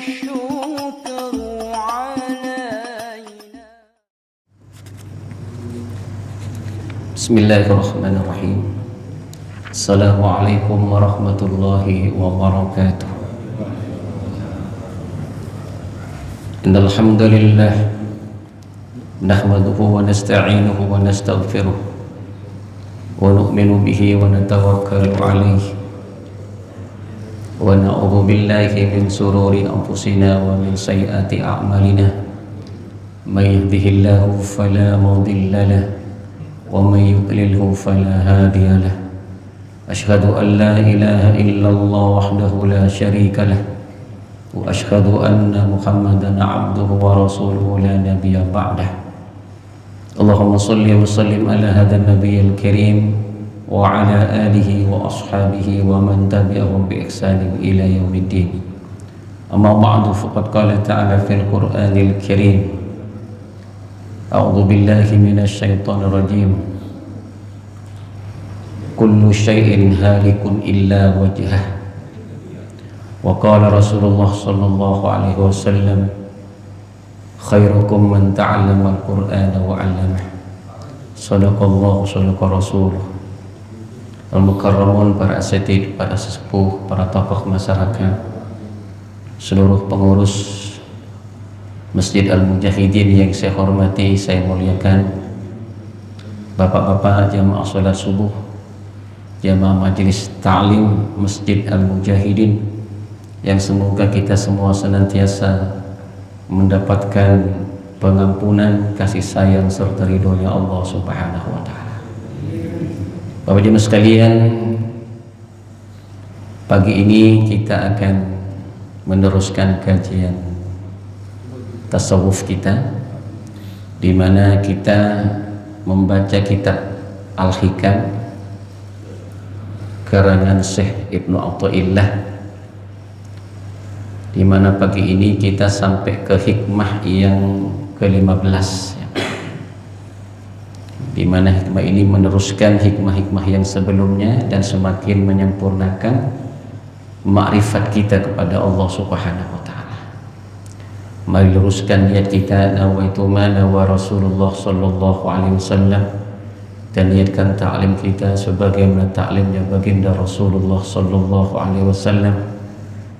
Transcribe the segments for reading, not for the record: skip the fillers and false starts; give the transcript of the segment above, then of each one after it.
الشكر علينا. بسم الله الرحمن الرحيم. السلام عليكم ورحمة الله وبركاته. إن الحمد لله نحمده ونستعينه ونستغفره ونؤمن به ونتوكل عليه ونعوذ بالله من شرور أنفسنا ومن سيئات أعمالنا. من يهده الله فلا مضل له ومن يضلله فلا هادي له. أشهد أن لا إله إلا الله وحده لا شريك له وأشهد أن محمدا عبده ورسوله لا نبي بعده. اللهم صل وسلم على هذا النبي الكريم وعلى آله وأصحابه ومن تبعهم بإحسان إلى يوم الدين. أما بعد فقد قال تعالى في القرآن الكريم: أعوذ بالله من الشيطان الرجيم. كل شيء هالك إلا وجهه. وقال رسول الله صلى الله عليه وسلم: خيركم من تعلم القرآن وعلمه. صدق الله صدق رسوله. Al-Mukarramun, para asatidz, para sesepuh, para tokoh masyarakat, seluruh pengurus Masjid Al-Mujahidin yang saya hormati, saya muliakan, bapak-bapak jamaah salat subuh, jamaah majelis ta'lim Masjid Al-Mujahidin, yang semoga kita semua senantiasa mendapatkan pengampunan, kasih sayang serta ridhonya Allah Subhanahu wa taala. Bapak jemaah sekalian, pagi ini kita akan meneruskan kajian tasawuf kita, di mana kita membaca kitab Al-Hikam karangan Syekh Ibnu Athaillah, di mana pagi ini kita sampai ke hikmah yang ke-15, di mana hikmah ini meneruskan hikmah-hikmah yang sebelumnya dan semakin menyempurnakan makrifat kita kepada Allah Subhanahu wa taala. Mari luruskan niat kita, nawaitu ma nawa Rasulullah sallallahu alaihi wasallam, dan niatkan ta'lim kita sebagaimana ta'limnya baginda Rasulullah sallallahu alaihi wasallam.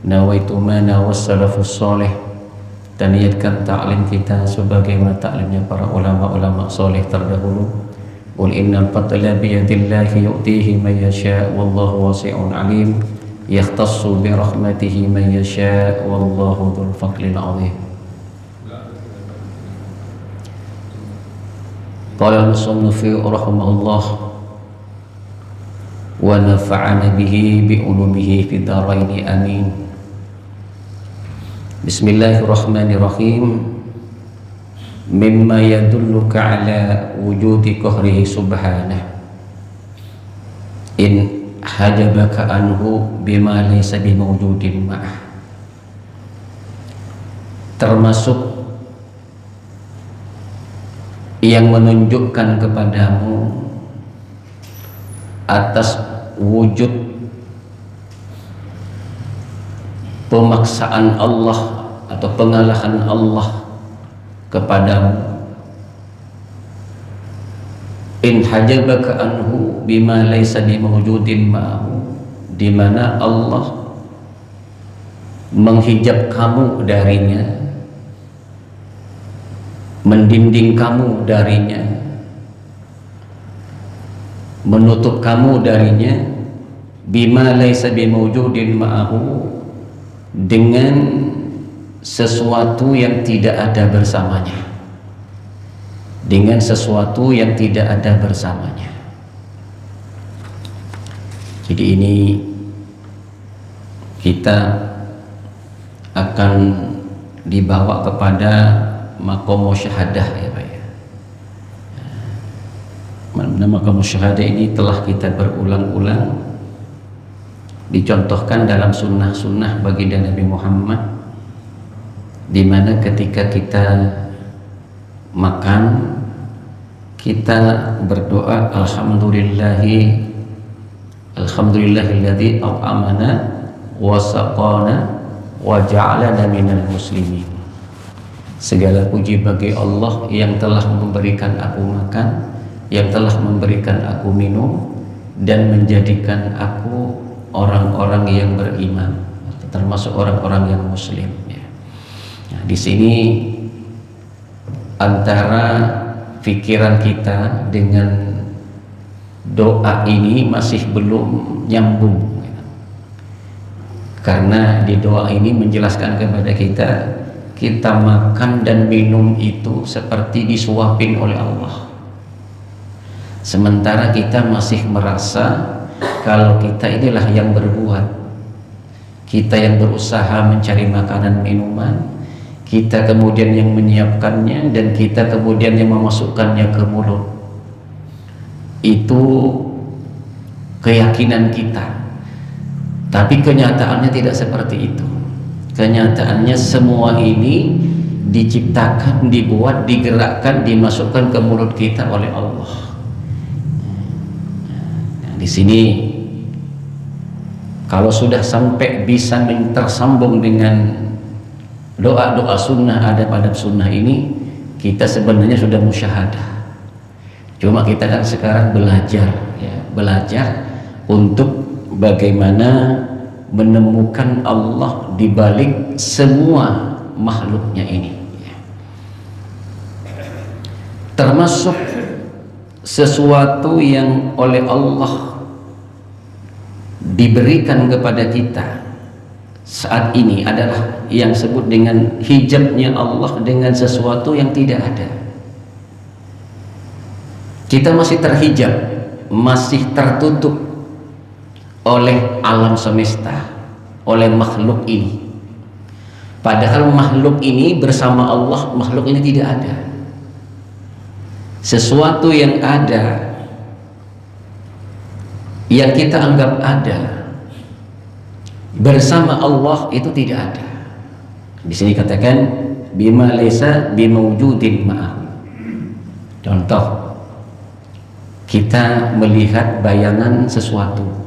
Nawaitu ma nawa salafus salih, dan niatkan ta'lim kita sebagaimana ta'limnya para ulama-ulama saleh terdahulu. Qul innal fadla biyadillahi yu'tihi man yasha' wallahu wasi'un alim, yakhtassu bi rahmatihi man yasha' wallahu dzul fadlil 'azim. Qala al-musannif rahimahullah wa nafa'ana bihi bi ulumihi fid dharain amin. Bismillahirrahmanirrahim. Mimma yadulluka ala wujudi qahrihi subhanah in hajabaka anhu bima laysa bimawjudin ma'ah. Termasuk yang menunjukkan kepadamu atas wujud pemaksaan Allah atau pengalahan Allah kepadamu, in hajabaka anhu bima laysa bimawjudin ma'ahu, di mana Allah menghijab kamu darinya, mendinding kamu darinya, menutup kamu darinya, bima laysa bimawjudin ma'ahu, dengan sesuatu yang tidak ada bersamanya, dengan sesuatu yang tidak ada bersamanya. Jadi ini kita akan dibawa kepada maqam musyahadah, ya Pak ya. Maqam musyahadah ini telah kita berulang-ulang dicontohkan dalam sunnah-sunnah baginda Nabi Muhammad, di mana ketika kita makan kita berdoa alhamdulillahilladzi at'amana wa saqana wa ja'alana minal muslimin. Segala puji bagi Allah yang telah memberikan aku makan, yang telah memberikan aku minum, dan menjadikan aku orang-orang yang beriman, termasuk orang-orang yang muslim. Nah, di sini antara pikiran kita dengan doa ini masih belum nyambung, karena di doa ini menjelaskan kepada kita makan dan minum itu seperti disuapin oleh Allah, sementara kita masih merasa kalau kita inilah yang berbuat, kita yang berusaha mencari makanan minuman, kita kemudian yang menyiapkannya, dan kita kemudian yang memasukkannya ke mulut. Itu keyakinan kita, tapi kenyataannya tidak seperti itu. Kenyataannya semua ini diciptakan, dibuat, digerakkan, dimasukkan ke mulut kita oleh Allah. Nah, di sini kalau sudah sampai bisa tersambung dengan doa-doa sunnah, adab-adab sunnah ini, kita sebenarnya sudah musyahadah. Cuma kita kan sekarang belajar, belajar untuk bagaimana menemukan Allah di balik semua makhluknya ini, termasuk sesuatu yang oleh Allah diberikan kepada kita saat ini adalah yang disebut dengan hijabnya Allah dengan sesuatu yang tidak ada. Kita masih terhijab, masih tertutup oleh alam semesta, oleh makhluk ini. Padahal makhluk ini bersama Allah, makhluk ini tidak ada. Sesuatu yang ada, yang kita anggap ada, bersama Allah itu tidak ada. Di sini katakan bima laysa bimawjudin ma'ahu. Contoh, kita melihat bayangan sesuatu.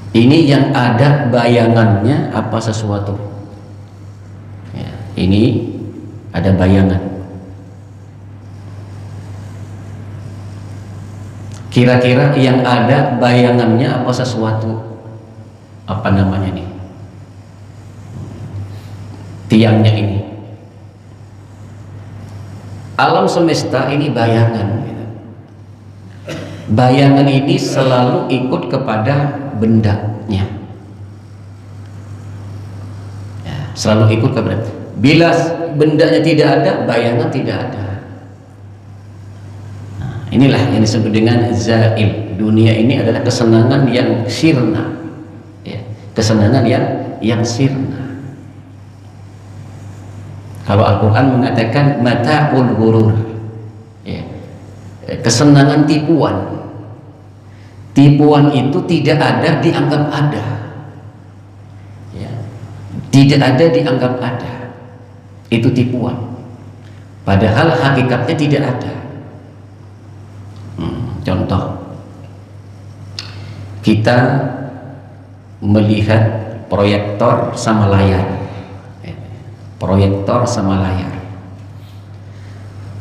Ini yang ada bayangannya apa sesuatu? Ya, ini ada bayangan. Kira-kira yang ada bayangannya apa sesuatu? Apa namanya nih? Tiangnya ini. Alam semesta ini bayangan. Bayangan ini selalu ikut kepada bendanya, selalu ikut kepada. Bila bendanya tidak ada, bayangan tidak ada. Nah, inilah yang disebut dengan zail. Dunia ini adalah kesenangan yang sirna, kesenangan yang sirna. Kalau Al-Quran mengatakan mata'ul ghurur, kesenangan tipuan. Tipuan itu tidak ada dianggap ada, tidak ada dianggap ada, itu tipuan. Padahal hakikatnya tidak ada. Contoh, kita melihat proyektor sama layar, proyektor sama layar.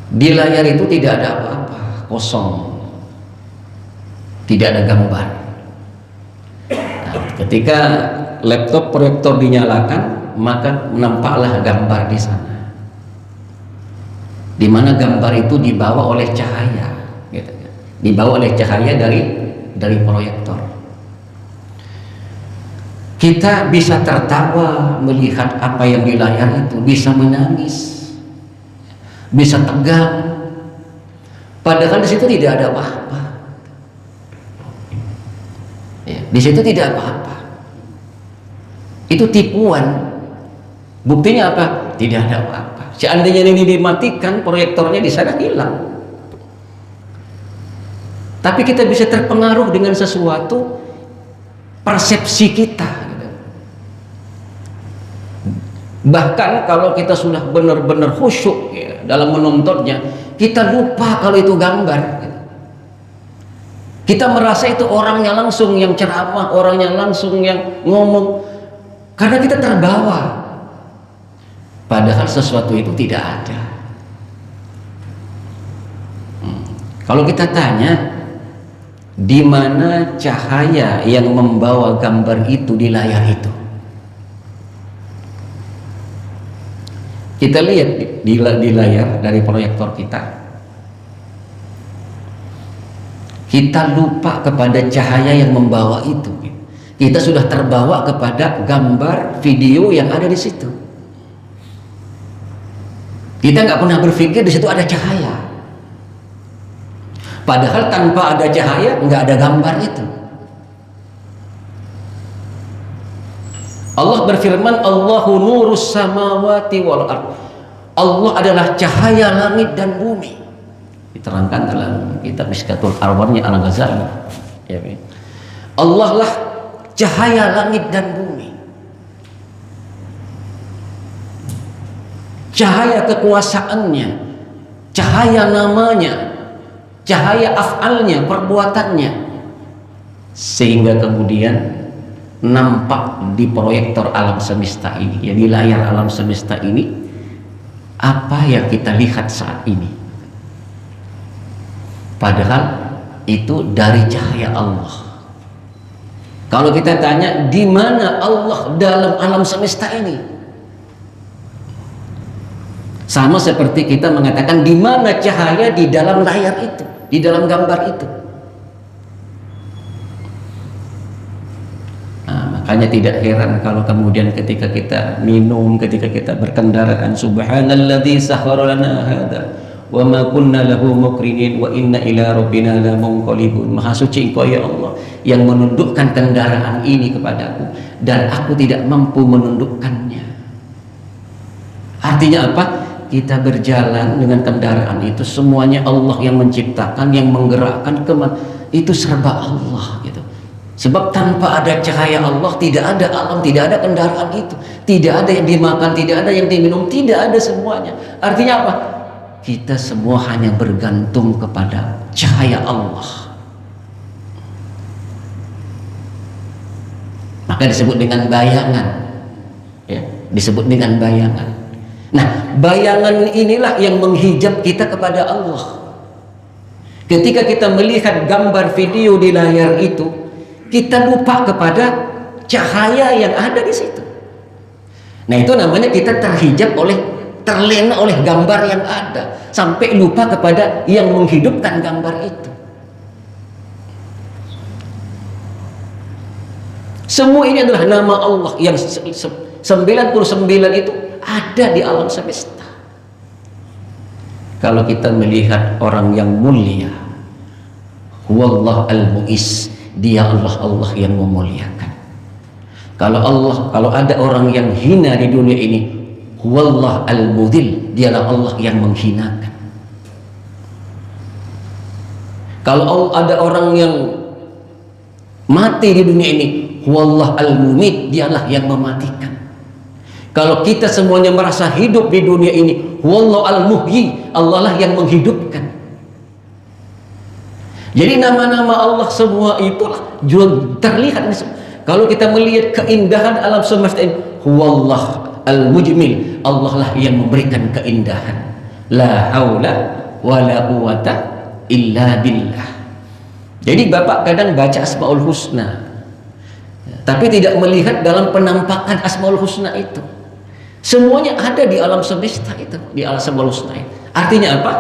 Di layar itu tidak ada apa-apa, kosong. Tidak ada gambar. Nah, ketika laptop proyektor dinyalakan, maka nampaklah gambar di sana. Di mana gambar itu dibawa oleh cahaya, gitu. Dibawa oleh cahaya dari proyektor. Kita bisa tertawa melihat apa yang di layar itu, bisa menangis, bisa tegang. Padahal di situ tidak ada apa-apa. Di situ tidak apa-apa. Itu tipuan. Buktinya apa? Tidak ada apa-apa. Seandainya ini dimatikan, proyektornya di sana hilang. Tapi kita bisa terpengaruh dengan sesuatu persepsi kita. Bahkan kalau kita sudah benar-benar khusyuk dalam menontonnya, kita lupa kalau itu gambar. Kita merasa itu orangnya langsung yang ceramah, orangnya langsung yang ngomong, karena kita terbawa. Padahal sesuatu itu tidak ada. Kalau kita tanya, di mana cahaya yang membawa gambar itu di layar itu? Kita lihat di layar dari proyektor kita. Kita lupa kepada cahaya yang membawa itu. Kita sudah terbawa kepada gambar video yang ada di situ. Kita nggak pernah berpikir di situ ada cahaya. Padahal tanpa ada cahaya nggak ada gambar itu. Allah berfirman, Allahu nurus samawati wal ard. Allah adalah cahaya langit dan bumi. Diterangkan dalam kitab Mishkatul Arwarnya Al-Ghazali. Ya, Allah lah cahaya langit dan bumi. Cahaya kekuasaannya, cahaya namanya, cahaya af'alnya, perbuatannya, sehingga kemudian nampak di proyektor alam semesta ini, ya, di layar alam semesta ini, apa yang kita lihat saat ini. Padahal itu dari cahaya Allah. Kalau kita tanya, di mana Allah dalam alam semesta ini? Sama seperti kita mengatakan, di mana cahaya di dalam layar itu, di dalam gambar itu. Nah, makanya tidak heran kalau kemudian ketika kita minum, ketika kita berkendaraan, subhanalladzi sakhkhara lana hadza wa ma kunna lahu muqrinin wa inna ila rabbina lamunqalibun. Maha suci Engkau ya Allah yang menundukkan kendaraan ini kepadaku dan aku tidak mampu menundukkannya. Artinya apa? Kita berjalan dengan kendaraan itu semuanya Allah yang menciptakan, yang menggerakkan, itu serba Allah gitu. Sebab tanpa ada cahaya Allah tidak ada alam, tidak ada kendaraan itu, tidak ada yang dimakan, tidak ada yang diminum, tidak ada semuanya. Artinya apa? Kita semua hanya bergantung kepada cahaya Allah. Maka disebut dengan bayangan, ya, disebut dengan bayangan. Nah, bayangan inilah yang menghijab kita kepada Allah. Ketika kita melihat gambar video di layar itu, kita lupa kepada cahaya yang ada di situ. Nah, itu namanya kita terlena oleh gambar yang ada, sampai lupa kepada yang menghidupkan gambar itu. Semua ini adalah nama Allah yang 99 itu ada di alam semesta. Kalau kita melihat orang yang mulia, huwallah al-mu'is, dia Allah yang memuliakan. Kalau ada orang yang hina di dunia ini, huwallah al-mudhil, dialah Allah yang menghinakan. Kalau ada orang yang mati di dunia ini, huwallah al-mumit, dialah yang mematikan. Kalau kita semuanya merasa hidup di dunia ini, huwallah al-muhyi, Allah lah yang menghidupkan. Jadi nama-nama Allah semua itulah juga terlihat. Kalau kita melihat keindahan alam semesta ini, huwallah al-mujmil, Allah lah yang memberikan keindahan. La haula wa la quwata illa billah. Jadi Bapak kadang baca Asmaul Husna, tapi tidak melihat dalam penampakan Asmaul Husna itu. Semuanya ada di alam semesta itu, di alam Asmaul Husna itu. Artinya apa?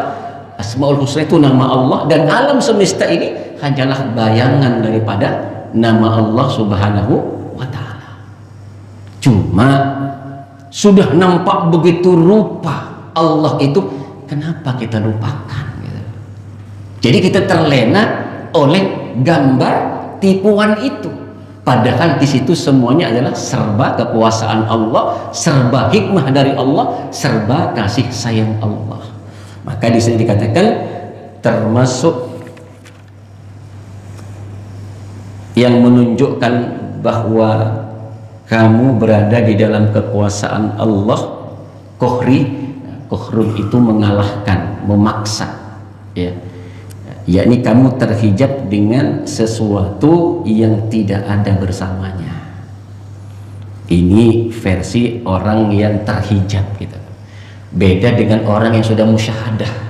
Asmaul Husna itu nama Allah, dan alam semesta ini hanyalah bayangan daripada nama Allah Subhanahu wa ta'ala. Cuma sudah nampak begitu rupa Allah itu, kenapa kita lupakan gitu. Jadi kita terlena oleh gambar tipuan itu, padahal di situ semuanya adalah serba kekuasaan Allah, serba hikmah dari Allah, serba kasih sayang Allah. Maka di sini dikatakan termasuk yang menunjukkan bahwa kamu berada di dalam kekuasaan Allah, kohrun itu mengalahkan, memaksa, ya. yakni kamu terhijab dengan sesuatu yang tidak ada bersamanya. Ini versi orang yang terhijab gitu. Beda dengan orang yang sudah musyahadah.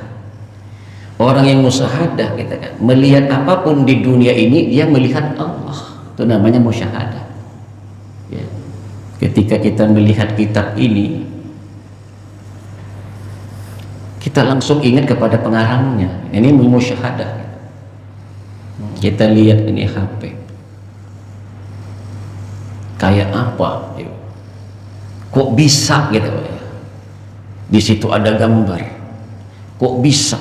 Orang yang musyahadah gitu kan, melihat apapun di dunia ini dia melihat Allah. Itu namanya musyahadah. Ya. Ketika kita melihat kitab ini, kita langsung ingat kepada pengarangnya. Ini musyahadah. Kita lihat ini HP. Kayak apa? Kok bisa gitu ya? Di situ ada gambar. Kok bisa?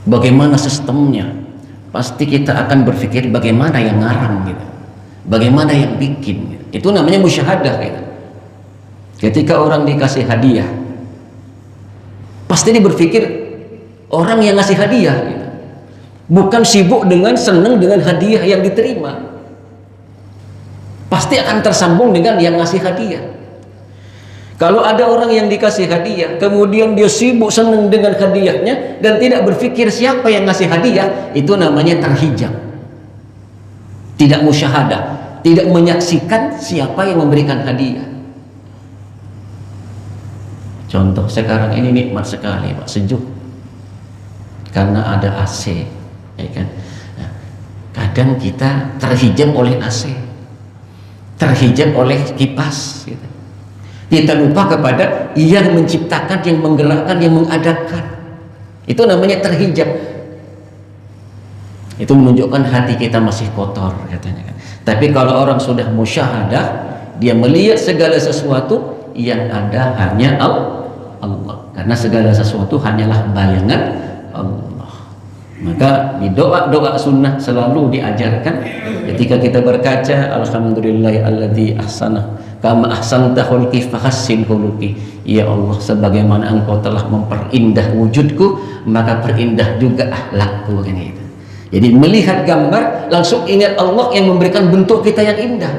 Bagaimana sistemnya? Pasti kita akan berpikir bagaimana yang ngarang gitu. Bagaimana yang bikin gitu. Itu namanya musyahadah gitu. Ketika orang dikasih hadiah, pasti dia berpikir orang yang ngasih hadiah gitu. Bukan sibuk dengan senang dengan hadiah yang diterima. Pasti akan tersambung dengan yang ngasih hadiah. Kalau ada orang yang dikasih hadiah kemudian dia sibuk senang dengan hadiahnya dan tidak berpikir siapa yang ngasih hadiah, itu namanya terhijab. Tidak musyahadah, tidak menyaksikan siapa yang memberikan hadiah. Contoh sekarang ini nikmat sekali Pak, sejuk karena ada AC, ya kan? Nah, kadang kita terhijab oleh AC, terhijab oleh kipas gitu. Kita lupa kepada yang menciptakan, yang menggerakkan, yang mengadakan. Itu namanya terhijab. Itu menunjukkan hati kita masih kotor katanya kan. Tapi kalau orang sudah musyahadah, dia melihat segala sesuatu yang ada hanya Allah. Karena segala sesuatu hanyalah bayangan Allah. Maka di doa-doa sunnah selalu diajarkan ketika kita berkaca, alhamdulillahilladzi ahsana kama ahsanta khulqi fahassin khuluqi. Ya Allah, sebagaimana engkau telah memperindah wujudku, maka perindah juga akhlakku kan itu. Jadi melihat gambar langsung ingat Allah yang memberikan bentuk kita yang indah.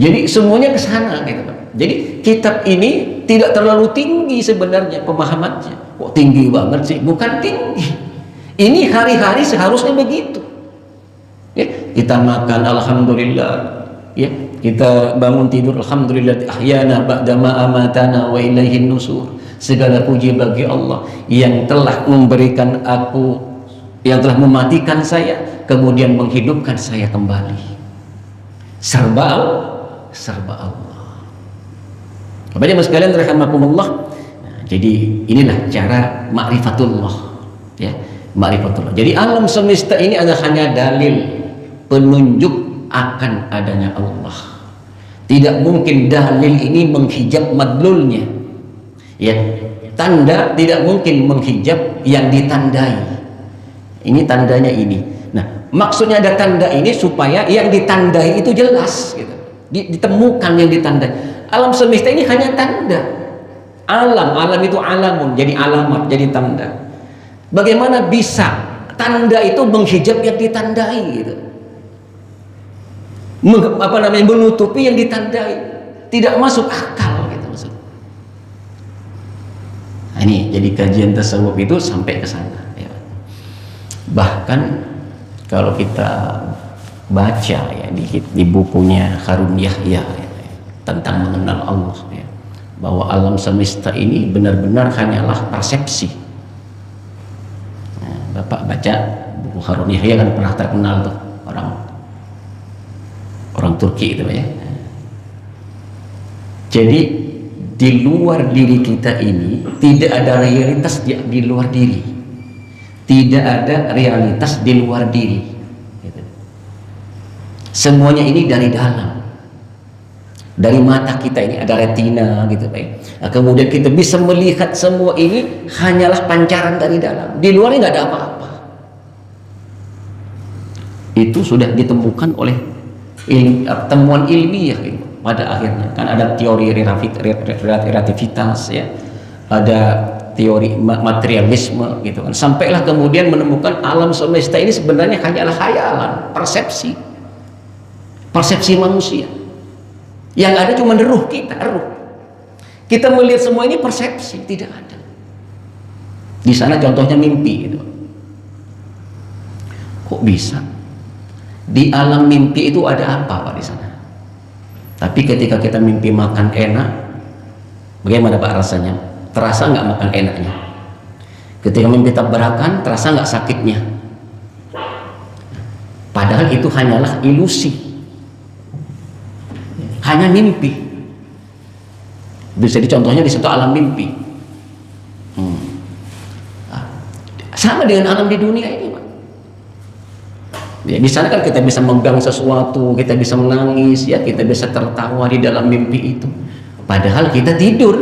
Jadi semuanya ke sana gitu Pak. Jadi kitab ini tidak terlalu tinggi sebenarnya pemahamannya. Kok tinggi banget sih? Bukan tinggi. Ini hari-hari seharusnya begitu. Ya, kita makan alhamdulillah. Ya, kita bangun tidur alhamdulillah ahyana ba'dama amatana wa ilaihin nusur. Segala puji bagi Allah yang telah memberikan aku, yang telah mematikan saya kemudian menghidupkan saya kembali. Serba Allah. Kepada mas sekalian rahimakumullah. Nah, jadi inilah cara ma'rifatullah, ya, ma'rifatullah. Jadi alam semesta ini adalah hanya dalil penunjuk akan adanya Allah. Tidak mungkin dalil ini menghijab madlulnya. Ya, tanda tidak mungkin menghijab yang ditandai. Ini tandanya ini. Nah, maksudnya ada tanda ini supaya yang ditandai itu jelas gitu. Ditemukan yang ditandai. Alam semesta ini hanya tanda. Alam itu alamun, jadi alamat, jadi tanda. Bagaimana bisa tanda itu menghijab yang ditandai gitu? Menutupi yang ditandai, tidak masuk akal gitu maksud. Nah, ini jadi kajian tasawuf itu sampai ke sana. Ya. Bahkan kalau kita baca ya di bukunya Harun Yahya ya, tentang mengenal Allah ya, bahwa alam semesta ini benar-benar hanyalah persepsi. Nah, Bapak baca buku Harun Yahya kan pernah terkenal tuh orang Turki itu ya. Jadi di luar diri kita ini tidak ada realitas di luar diri, tidak ada realitas di luar diri gitu. Semuanya ini dari dalam. Dari mata kita ini ada retina gitu Pak. Nah, kemudian kita bisa melihat semua ini hanyalah pancaran dari dalam. Di luarnya nggak ada apa-apa. Itu sudah ditemukan oleh temuan ilmiah gitu. Pada akhirnya kan ada teori relativitas ya, ada teori materialisme gitu kan. Sampailah kemudian menemukan alam semesta ini sebenarnya hanyalah khayalan, persepsi manusia. Yang ada cuma ruh kita. Kita melihat semua ini persepsi, tidak ada. Di sana contohnya mimpi gitu. Kok bisa? Di alam mimpi itu ada apa Pak di sana? Tapi ketika kita mimpi makan enak, bagaimana Pak rasanya? Terasa nggak makan enaknya? Ketika mimpi tabrakan, terasa nggak sakitnya? Padahal itu hanyalah ilusi, hanya mimpi. Bisa dicontohnya di situ alam mimpi. Sama dengan alam di dunia ini, Pak. Ya, di sana kan kita bisa megang sesuatu, kita bisa menangis, ya, kita bisa tertawa di dalam mimpi itu. Padahal kita tidur.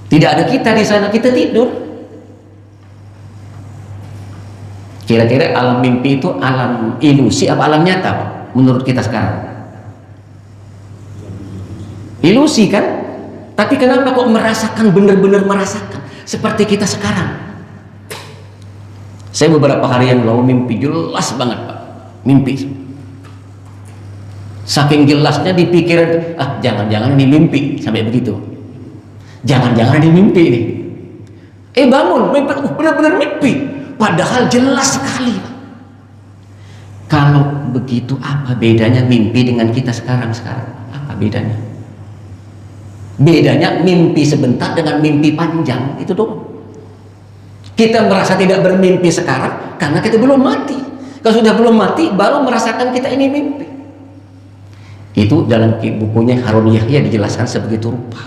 Tidak ada kita di sana, kita tidur. Kira-kira alam mimpi itu alam ilusi apa alam nyata, Pak? Menurut kita sekarang? Ilusi kan? Tapi kenapa kok merasakan, benar-benar merasakan seperti kita sekarang? Saya beberapa hari yang lalu mimpi jelas banget, Pak. Mimpi. Saking jelasnya di pikiran, jangan-jangan ini mimpi, sampai begitu. Jangan-jangan ini mimpi ini. Bangun, benar-benar mimpi. Padahal jelas sekali, Pak. Kalau begitu apa bedanya mimpi dengan kita sekarang? Apa bedanya? Bedanya mimpi sebentar dengan mimpi panjang, itu doang. Kita merasa tidak bermimpi sekarang karena kita belum mati. Kalau sudah belum mati baru merasakan kita ini mimpi. Itu dalam bukunya Harun Yahya dijelaskan sebegitu rupa.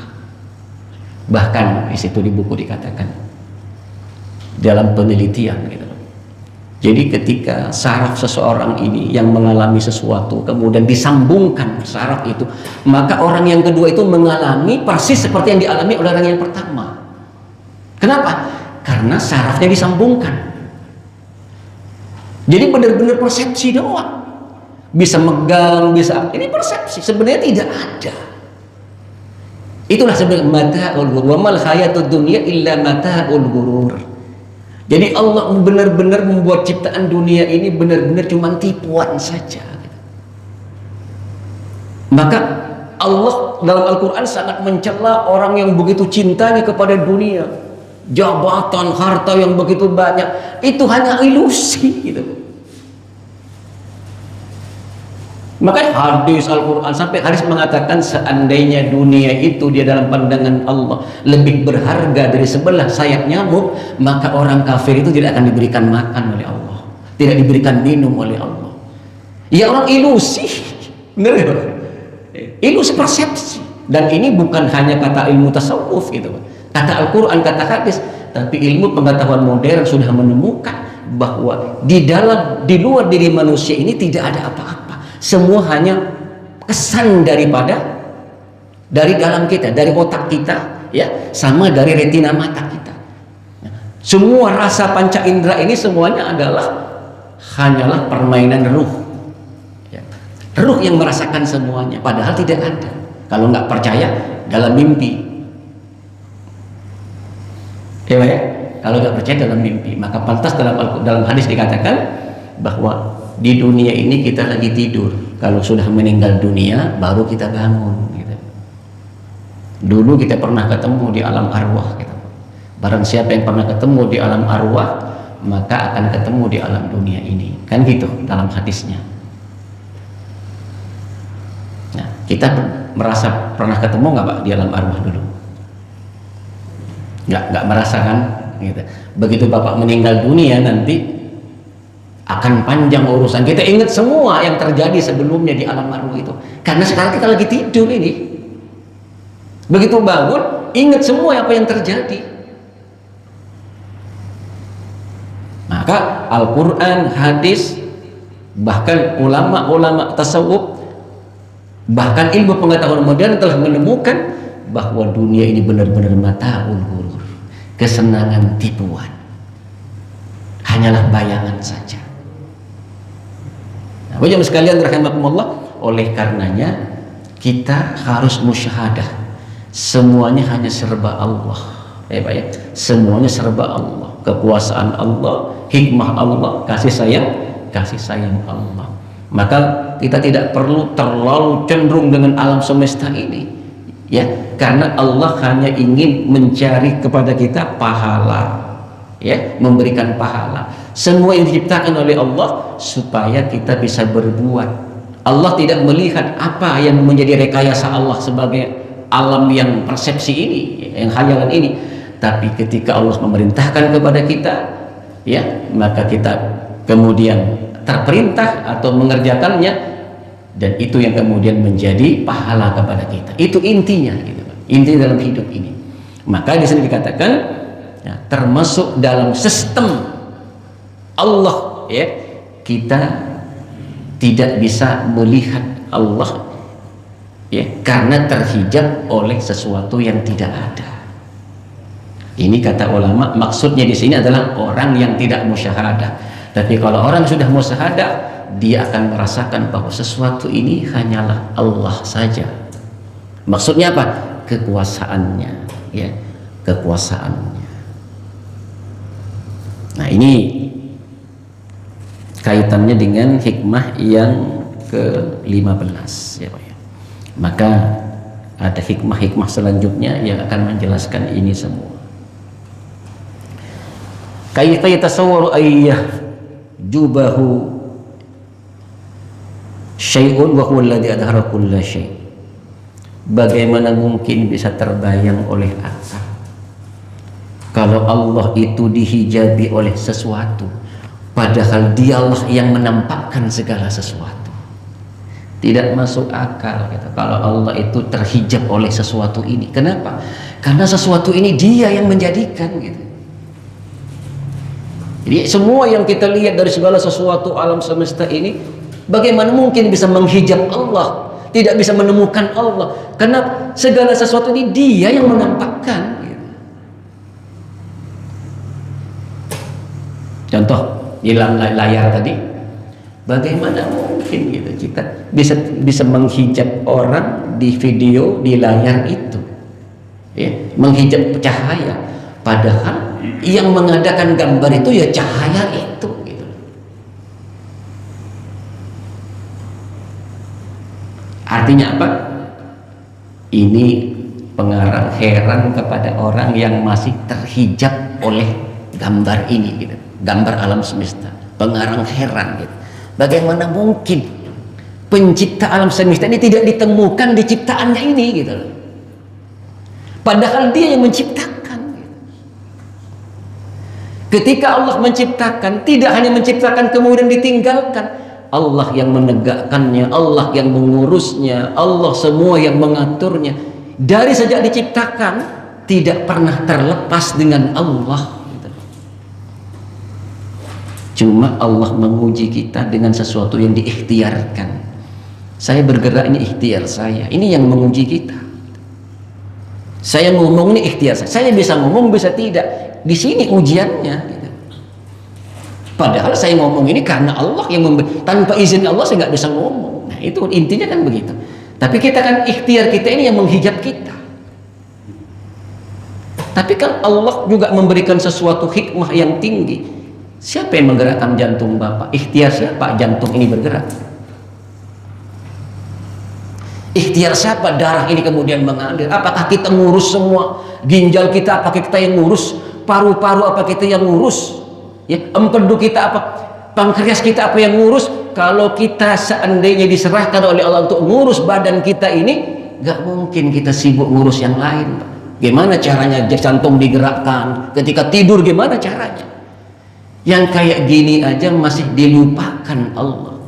Bahkan di situ di buku dikatakan dalam penelitian gitu. Jadi ketika saraf seseorang ini yang mengalami sesuatu kemudian disambungkan saraf itu, maka orang yang kedua itu mengalami persis seperti yang dialami oleh orang yang pertama. Kenapa? Karena sarafnya disambungkan. Jadi benar-benar persepsi doang. Bisa megang, bisa, ini persepsi, sebenarnya tidak ada. Itulah sebenarnya mata'ul ghurur. Wa mal hayatud dunya illa mata'ul ghurur. Jadi Allah benar-benar membuat ciptaan dunia ini benar-benar cuma tipuan saja. Maka Allah dalam Al-Quran sangat mencela orang yang begitu cintanya kepada dunia, jabatan, harta yang begitu banyak, itu hanya ilusi gitu. Makanya hadis Al-Quran sampai hadis mengatakan seandainya dunia itu dia dalam pandangan Allah lebih berharga dari sebelah sayap nyamuk, maka orang kafir itu tidak akan diberikan makan oleh Allah, tidak diberikan minum oleh Allah. Ya orang ilusi, benar ya? Ilusi persepsi. Dan ini bukan hanya kata ilmu tasawuf gitu, kata Al-Quran, kata hadis, tapi ilmu pengetahuan modern sudah menemukan bahwa di luar diri manusia ini tidak ada apa-apa. Semua hanya kesan dari dalam kita, dari otak kita, ya, sama dari retina mata kita. Semua rasa panca indera ini semuanya hanyalah permainan ruh. Ya. Ruh yang merasakan semuanya, padahal tidak ada. Kalau nggak percaya, dalam mimpi. Ya, kalau nggak percaya dalam mimpi, maka pantas dalam hadis dikatakan bahwa di dunia ini kita lagi tidur. Kalau sudah meninggal dunia baru kita bangun gitu. Dulu kita pernah ketemu di alam arwah gitu. Barang siapa yang pernah ketemu di alam arwah, maka akan ketemu di alam dunia ini. Kan gitu dalam hadisnya. Nah, kita merasa pernah ketemu nggak Pak di alam arwah dulu? Nggak merasa kan gitu. Begitu Bapak meninggal dunia nanti akan panjang urusan. Kita ingat semua yang terjadi sebelumnya di alam arwah itu. Karena sekarang kita lagi tidur ini. Begitu bangun, ingat semua apa yang terjadi. Maka Al-Quran, hadis, bahkan ulama-ulama tasawuf, bahkan ilmu pengetahuan modern telah menemukan bahwa dunia ini benar-benar mata'ul ghurur, kesenangan tipuan, hanyalah bayangan saja. Bapak sekalian rahimakumullah, oleh karenanya kita harus musyahadah semuanya hanya serba Allah. Ya Pak ya, semuanya serba Allah, kekuasaan Allah, hikmah Allah, kasih sayang Allah. Maka kita tidak perlu terlalu cenderung dengan alam semesta ini Ya, karena Allah hanya ingin mencari kepada kita pahala, ya, memberikan pahala. Semua yang diciptakan oleh Allah supaya kita bisa berbuat. Allah tidak melihat apa yang menjadi rekayasa Allah sebagai alam yang persepsi ini, yang khayalan ini. Tapi ketika Allah memerintahkan kepada kita, ya, maka kita kemudian terperintah atau mengerjakannya, dan itu yang kemudian menjadi pahala kepada kita. Itu intinya, gitu. Inti dalam hidup ini. Maka di sini dikatakan, ya, termasuk dalam sistem Allah, ya, kita tidak bisa melihat Allah, ya, karena terhijab oleh sesuatu yang tidak ada. Ini kata ulama, maksudnya di sini adalah orang yang tidak musyahadah. Tapi kalau orang sudah musyahadah, dia akan merasakan bahwa sesuatu ini hanyalah Allah saja. Maksudnya apa? Kekuasaannya, ya, kekuasaannya. Nah, ini kaitannya dengan hikmah yang ke-15, ya Pak, ya. Maka ada hikmah-hikmah selanjutnya yang akan menjelaskan ini semua. Kaifa yatasawwaru ayyah jubahu syai'un wa huwa alladhi adhara kulla syai'. Bagaimana mungkin bisa terbayang oleh akal kalau Allah itu dihijabi oleh sesuatu, padahal dialah yang menampakkan segala sesuatu. Tidak masuk akal, gitu, kalau Allah itu terhijab oleh sesuatu ini. Kenapa? Karena sesuatu ini dia yang menjadikan, gitu. Jadi semua yang kita lihat dari segala sesuatu alam semesta ini, bagaimana mungkin bisa menghijab Allah, tidak bisa menemukan Allah? Karena segala sesuatu ini dia yang menampakkan. Contoh di layar tadi, bagaimana mungkin, gitu, kita bisa menghijab orang di video di layar itu, ya, menghijab cahaya, padahal yang mengadakan gambar itu ya cahaya itu, gitu. Artinya apa? Ini pengarang heran kepada orang yang masih terhijab oleh gambar ini, gitu, gambar alam semesta. Pengarang heran, gitu, bagaimana mungkin pencipta alam semesta ini tidak ditemukan di ciptaannya ini, gitu, padahal dia yang menciptakan. Ketika Allah menciptakan, tidak hanya menciptakan kemudian ditinggalkan, Allah yang menegakkannya, Allah yang mengurusnya, Allah semua yang mengaturnya. Dari sejak diciptakan tidak pernah terlepas dengan Allah. Cuma Allah menguji kita dengan sesuatu yang diikhtiarkan. Saya bergerak, ini ikhtiar saya. Ini yang menguji kita. Saya ngomong, ini ikhtiar saya. Saya bisa ngomong, bisa tidak. Di sini ujiannya, gitu. Padahal saya ngomong ini karena Allah yang memberi. Tanpa izin Allah saya nggak bisa ngomong. Nah, itu intinya kan begitu. Tapi kita kan ikhtiar kita ini yang menghijab kita. Tapi kan Allah juga memberikan sesuatu hikmah yang tinggi. Siapa yang menggerakkan jantung Bapak? Ikhtiar siapa jantung ini bergerak? Ikhtiar siapa darah ini kemudian mengalir? Apakah kita ngurus semua? Ginjal kita apakah kita yang ngurus? Paru-paru apa kita yang ngurus? Ya, empedu kita apa? Pankreas kita apa yang ngurus? Kalau kita seandainya diserahkan oleh Allah untuk ngurus badan kita ini, gak mungkin kita sibuk ngurus yang lain. Gimana caranya jantung digerakkan? Ketika tidur gimana caranya? Yang kayak gini aja masih dilupakan Allah.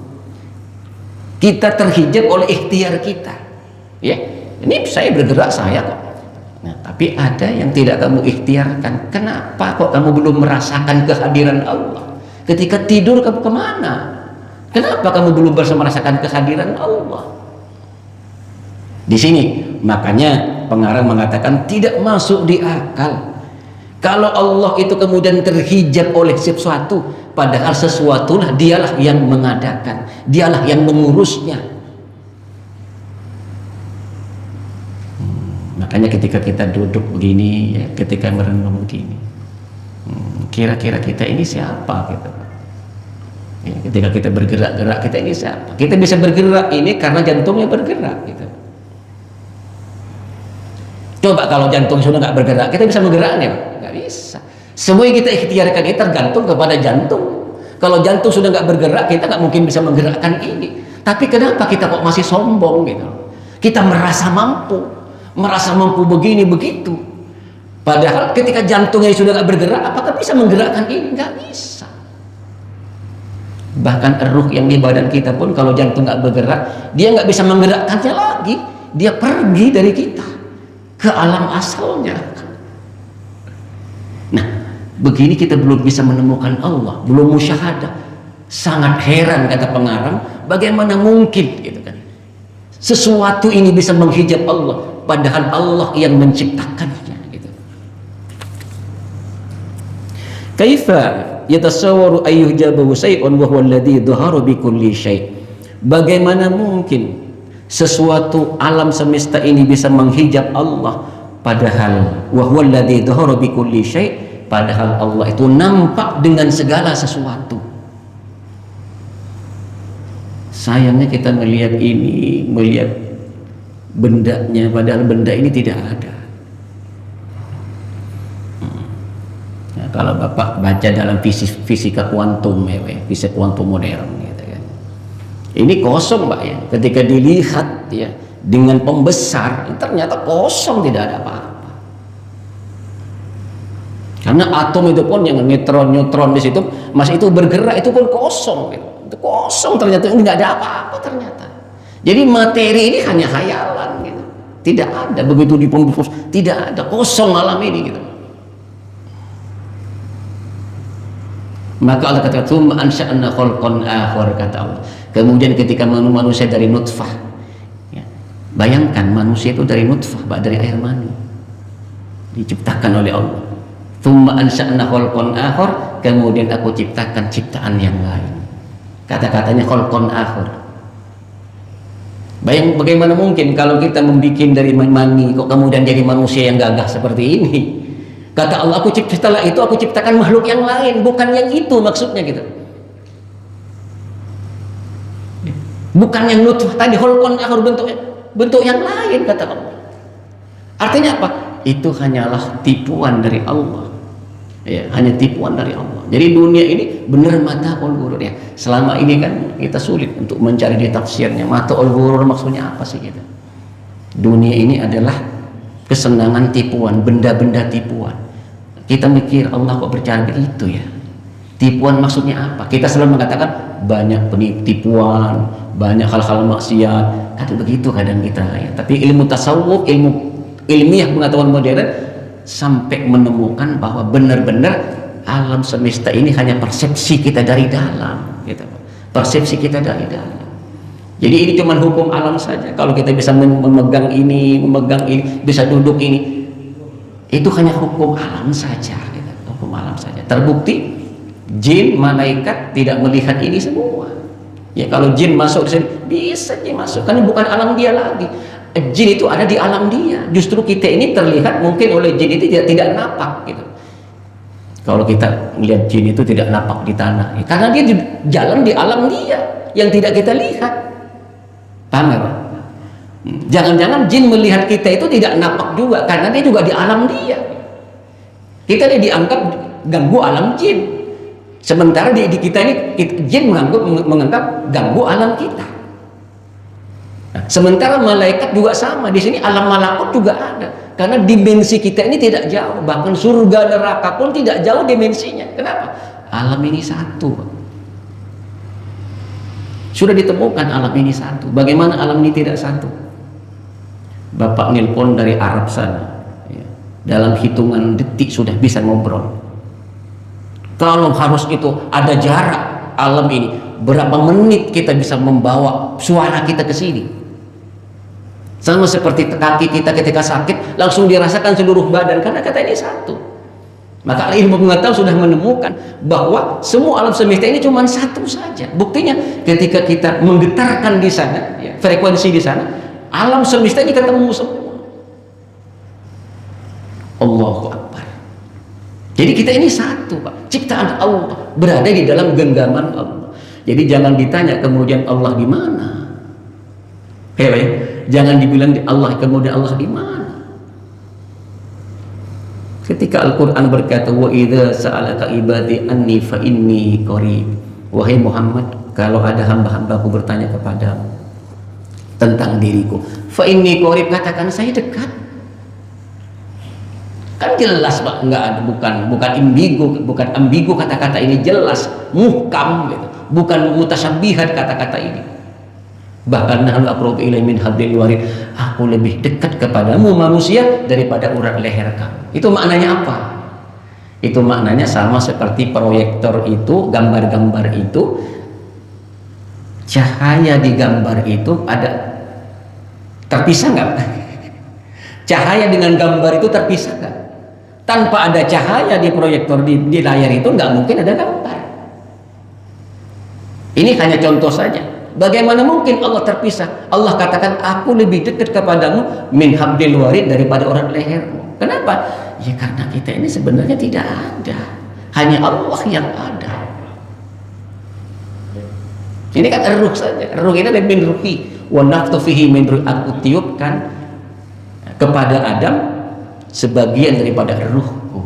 Kita terhijab oleh ikhtiar kita. Ya, ini saya bergerak saya kok. Nah, tapi ada yang tidak kamu ikhtiarkan. Kenapa kok kamu belum merasakan kehadiran Allah? Ketika tidur kamu kemana? Kenapa kamu belum bisa merasakan kehadiran Allah? Di sini makanya pengarang mengatakan tidak masuk di akal kalau Allah itu kemudian terhijab oleh sesuatu, padahal sesuatulah dialah yang mengadakan, dialah yang mengurusnya. Makanya ketika kita duduk begini, ya, ketika merenung begini, kira-kira kita ini siapa, gitu. Ya, ketika kita bergerak-gerak, kita ini siapa? Kita bisa bergerak ini karena jantungnya bergerak, gitu. Coba kalau jantung sudah nggak bergerak, kita bisa menggerakkan ya? Nggak bisa. Semua yang kita ikhtiarkan itu tergantung kepada jantung. Kalau jantung sudah nggak bergerak, kita nggak mungkin bisa menggerakkan ini. Tapi kenapa kita kok masih sombong gitu? Kita merasa mampu begini begitu. Padahal ketika jantungnya sudah nggak bergerak, apakah bisa menggerakkan ini? Nggak bisa. Bahkan ruh yang di badan kita pun kalau jantung nggak bergerak, dia nggak bisa menggerakkannya lagi. Dia pergi dari kita ke alam asalnya. Nah, begini kita belum bisa menemukan Allah, belum musyahadah. Sangat heran kata pengarang, bagaimana mungkin gitu kan? Sesuatu ini bisa menghijab Allah, padahal Allah yang menciptakannya gitu. Kaifa yatasawwaru ayyujabahu syai'un wa huwa alladhi dhahara bi kulli syai'. Bagaimana mungkin sesuatu alam semesta ini bisa menghijab Allah, padahal wa huwa alladhi dhahara bi kulli syai', padahal Allah itu nampak dengan segala sesuatu. Sayangnya kita melihat ini, melihat bendanya, padahal benda ini tidak ada. Nah, kalau Bapak baca dalam fisika kuantum, fisika kuantum modern, gitu kan. Ini kosong, Pak ya. Ketika dilihat ya dengan pembesar, ternyata kosong, tidak ada apa-apa. Karena atom itu pun yang neutron di situ, masih itu bergerak, itu pun kosong gitu. Itu kosong, ternyata ini nggak ada apa-apa ternyata. Jadi materi ini hanya khayalan gitu. Tidak ada, begitu dipembus, tidak ada, kosong alam ini gitu. Maka Allah kata, "Tsumma ansha'na khalqan akhar," kata Allah. Kemudian ketika manusia dari nutfah, ya, bayangkan manusia itu dari nutfah, dari air mani, diciptakan oleh Allah. "Tsumma ansha'na khalqan akhar," kemudian aku ciptakan ciptaan yang lain. Kata-katanya khalqan akhar. Bagaimana mungkin kalau kita membuat dari mani kok kemudian jadi manusia yang gagah seperti ini? Kata Allah, setelah itu aku ciptakan makhluk yang lain, bukan yang itu maksudnya gitu. Bukan yang nutfah tadi, khalqan akhar, bentuk yang lain kata Allah. Artinya apa? Itu hanyalah tipuan dari Allah. Ya, hanya tipuan dari Allah. Jadi dunia ini benar mata ul ghurur ya. Selama ini kan kita sulit untuk mencari di tafsirnya. Mata ul ghurur maksudnya apa sih gitu? Dunia ini adalah kesenangan tipuan, benda-benda tipuan. Kita mikir Allah kok bercanda itu ya. Tipuan maksudnya apa? Kita selalu mengatakan banyak penipuan, banyak hal-hal maksiat. Kan begitu kadang kita ya. Tapi ilmu tasawuf, ilmu ilmiah pengetahuan modern sampai menemukan bahwa benar-benar alam semesta ini hanya persepsi kita dari dalam gitu. Persepsi kita dari dalam. Jadi ini cuma hukum alam saja. Kalau kita bisa memegang ini, bisa duduk ini, itu hanya hukum alam saja gitu. Hukum alam saja. Terbukti jin, malaikat tidak melihat ini semua. Ya kalau jin masuk ke sini, bisa jin masuk, karena bukan alam dia lagi. Jin itu ada di alam dia. Justru kita ini terlihat mungkin oleh jin itu tidak napak gitu. Kalau kita melihat jin itu tidak napak di tanah, ya, karena dia jalan di alam dia yang tidak kita lihat. Paham gak? Jangan-jangan jin melihat kita itu tidak napak juga, karena dia juga di alam dia. Kita ini dianggap ganggu alam jin, sementara di kita ini jin menganggap ganggu alam kita. Nah, sementara malaikat juga sama, di sini alam malakut juga ada, karena dimensi kita ini tidak jauh, bahkan surga neraka pun tidak jauh dimensinya. Kenapa? Alam ini satu. Sudah ditemukan alam ini satu. Bagaimana alam ini tidak satu? Bapak nelpon dari Arab sana, ya, dalam hitungan detik sudah bisa ngobrol. Kalau harus itu ada jarak alam ini, berapa menit kita bisa membawa suara kita ke sini? Sama seperti kaki kita ketika sakit langsung dirasakan seluruh badan, karena kata ini satu. Maka ilmu pengetahuan sudah menemukan bahwa semua alam semesta ini cuma satu saja. Buktinya ketika kita menggetarkan di sana, ya, frekuensi di sana, alam semesta ini ketemu semua. Allahu Akbar. Jadi kita ini satu, Pak. Ciptaan Allah berada di dalam genggaman Allah. Jadi jangan ditanya kemudian Allah di mana. Jangan dibilang Allah kemudian Allah di mana. Ketika Al-Quran berkata, wa idza sa'alaka ibadi anni fa inni qarib. Wahai Muhammad, kalau ada hamba-hambaku bertanya kepadamu tentang diriku, fa inni qarib, katakan saya dekat. Kan jelas Pak, enggak ada, bukan ambigu kata-kata ini, jelas muhkam gitu. Bukan mutasyabihat kata-kata ini. Bahkan nahnu aqrabu ilaihi min hablil warid, aku lebih dekat kepadamu manusia daripada urat leher kamu. Itu maknanya apa? Itu maknanya sama seperti proyektor itu, gambar-gambar itu, cahaya di gambar itu ada terpisah nggak? Cahaya dengan gambar itu terpisah nggak? Tanpa ada cahaya di proyektor di layar itu nggak mungkin ada gambar. Ini hanya contoh saja. Bagaimana mungkin Allah terpisah? Allah katakan, aku lebih dekat kepadamu min hablil warid, daripada urat lehermu. Kenapa? Ya karena kita ini sebenarnya tidak ada, hanya Allah yang ada. Ini kan ruh saja. Ruh ini lebih min ruhi wa naftu fihi min ruh. Aku tiupkan kepada Adam sebagian daripada ruhku.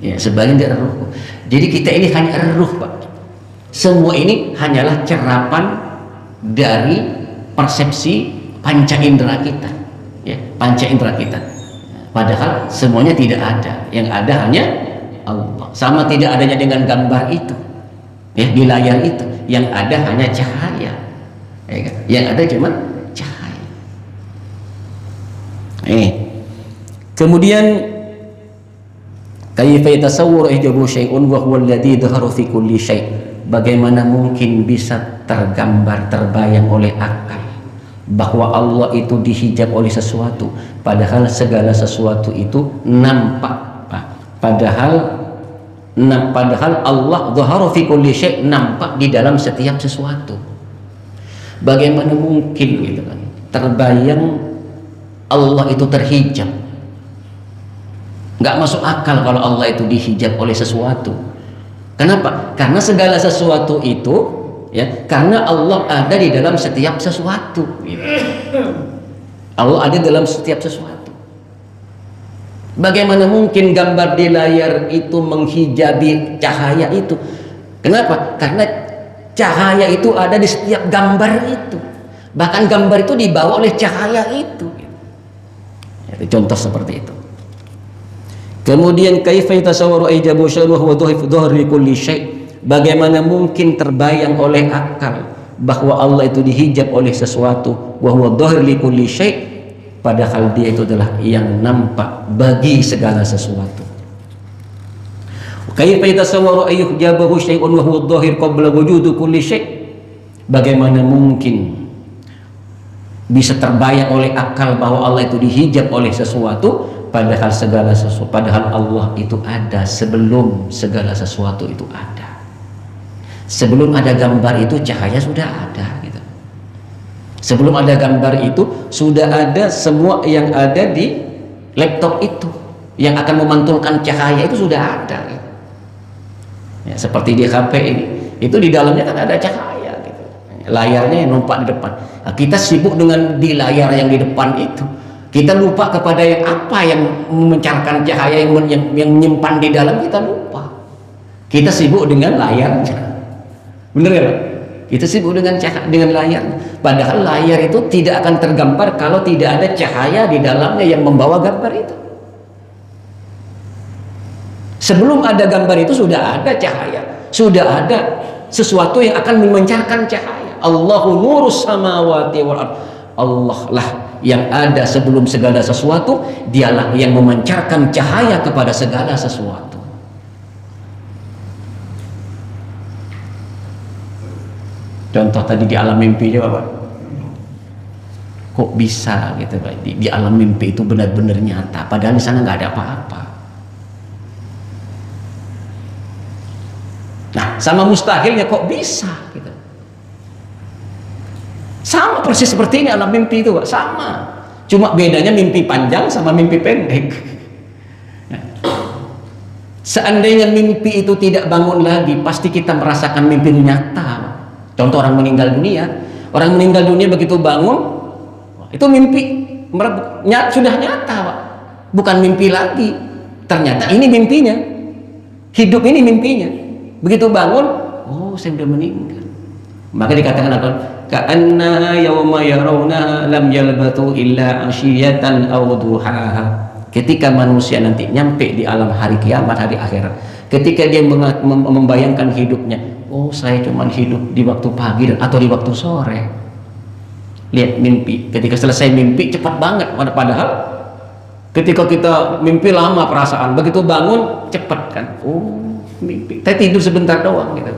Ya, sebagian dari ruhku. Jadi kita ini hanya ruh, Pak. Semua ini hanyalah cerapan dari persepsi panca indera kita, ya, panca indera kita. Padahal semuanya tidak ada, yang ada hanya Allah. Sama tidak adanya dengan gambar itu, ya, di layar itu, yang ada hanya cahaya, ya kan? Yang ada cuma cahaya. Kemudian kaifa yatasawwaru ijabu syai'un wa huwa alladhi dhahara fi kulli syai'. Bagaimana mungkin bisa tergambar, terbayang oleh akal bahwa Allah itu dihijab oleh sesuatu, padahal segala sesuatu itu nampak. Padahal Allah dhahara fi kulli syai', nampak di dalam setiap sesuatu. Bagaimana mungkin gitu kan terbayang Allah itu terhijab? Nggak masuk akal kalau Allah itu dihijab oleh sesuatu. Kenapa? Karena segala sesuatu itu, ya, karena Allah ada di dalam setiap sesuatu. Allah ada dalam setiap sesuatu. Bagaimana mungkin gambar di layar itu menghijabi cahaya itu? Kenapa? Karena cahaya itu ada di setiap gambar itu. Bahkan gambar itu dibawa oleh cahaya itu. Contoh seperti itu. Kemudian kaifa yatasawwaru ijabu syai'in wa huwa dhahri kulli syai'. Bagaimana mungkin terbayang oleh akal bahwa Allah itu dihijab oleh sesuatu, wa huwa dhahri kulli syai', padahal dia itu adalah yang nampak bagi segala sesuatu. Kaifa yatasawwaru ayyuhjabahu syai'un wa huwa dhahir qabla wujudi kulli syai'. Bagaimana mungkin bisa terbayang oleh akal bahwa Allah itu dihijab oleh sesuatu, padahal padahal Allah itu ada sebelum segala sesuatu itu ada. Sebelum ada gambar itu cahaya sudah ada gitu. Sebelum ada gambar itu sudah ada semua yang ada di laptop itu, yang akan memantulkan cahaya itu sudah ada gitu. Ya, seperti di HP ini, itu di dalamnya kan ada cahaya gitu. Layarnya yang nampak di depan. Nah, kita sibuk dengan di layar yang di depan itu. Kita lupa kepada yang apa yang memancarkan cahaya, yang menyimpan di dalam, kita lupa. Kita sibuk dengan layarnya. Bener ya Pak? Kita sibuk dengan layar. Padahal layar itu tidak akan tergambar kalau tidak ada cahaya di dalamnya yang membawa gambar itu. Sebelum ada gambar itu sudah ada cahaya, sudah ada sesuatu yang akan memancarkan cahaya. Allahu nurus samawati wal ardh. Allah lah yang ada sebelum segala sesuatu, dialah yang memancarkan cahaya kepada segala sesuatu. Contoh tadi di alam mimpi coba Pak. Kok bisa gitu Pak? Di alam mimpi itu benar-benar nyata, padahal di sana nggak ada apa-apa. Nah, sama mustahilnya kok bisa gitu. Sama persis seperti ini alam mimpi itu Pak, sama. Cuma bedanya mimpi panjang sama mimpi pendek. Nah, seandainya mimpi itu tidak bangun lagi, pasti kita merasakan mimpi itu nyata Pak. Contoh orang meninggal dunia. Orang meninggal dunia begitu bangun, itu mimpi sudah nyata Pak. Bukan mimpi lagi. Ternyata ini mimpinya, hidup ini mimpinya. Begitu bangun, oh saya sudah meninggal. Maka dikatakan apa? Ka'anna yawma yarawna lam yalbatu illa asyiyatan aw duhaha. Ketika manusia nanti nyampe di alam hari kiamat, hari akhirat, ketika dia membayangkan hidupnya, oh saya cuma hidup di waktu pagi atau di waktu sore. Lihat mimpi, ketika selesai mimpi cepat banget, padahal ketika kita mimpi lama perasaan, begitu bangun cepat kan, oh mimpi, saya tidur sebentar doang gitu.